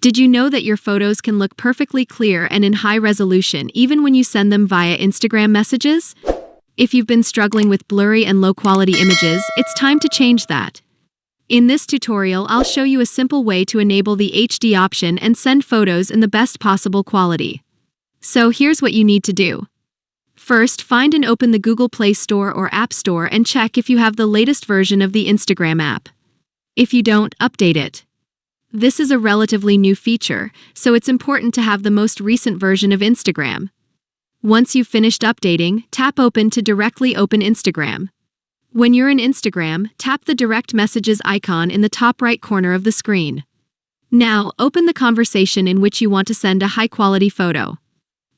Did you know that your photos can look perfectly clear and in high resolution even when you send them via Instagram messages? If you've been struggling with blurry and low-quality images, it's time to change that. In this tutorial, I'll show you a simple way to enable the HD option and send photos in the best possible quality. So here's what you need to do. First, find and open the Google Play Store or App Store and check if you have the latest version of the Instagram app. If you don't, update it. This is a relatively new feature, so it's important to have the most recent version of Instagram. Once you've finished updating, tap Open to directly open Instagram. When you're in Instagram, tap the direct messages icon in the top right corner of the screen. Now, open the conversation in which you want to send a high-quality photo.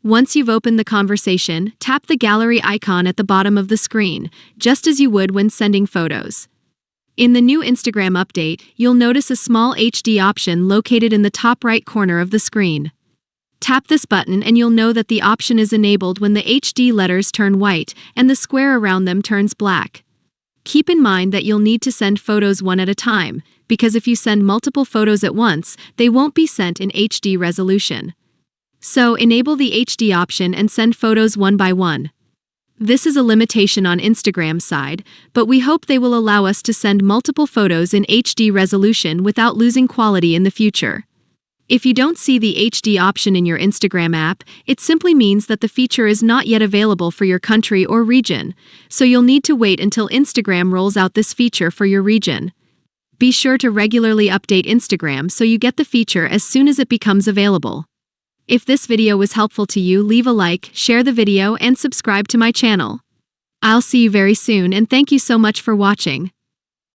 Once you've opened the conversation, tap the gallery icon at the bottom of the screen, just as you would when sending photos. In the new Instagram update, you'll notice a small HD option located in the top right corner of the screen. Tap this button and you'll know that the option is enabled when the HD letters turn white and the square around them turns black. Keep in mind that you'll need to send photos one at a time, because if you send multiple photos at once, they won't be sent in HD resolution. So, enable the HD option and send photos one by one. This is a limitation on Instagram's side, but we hope they will allow us to send multiple photos in HD resolution without losing quality in the future. If you don't see the HD option in your Instagram app, it simply means that the feature is not yet available for your country or region, so you'll need to wait until Instagram rolls out this feature for your region. Be sure to regularly update Instagram so you get the feature as soon as it becomes available. If this video was helpful to you, leave a like, share the video, and subscribe to my channel. I'll see you very soon, and thank you so much for watching.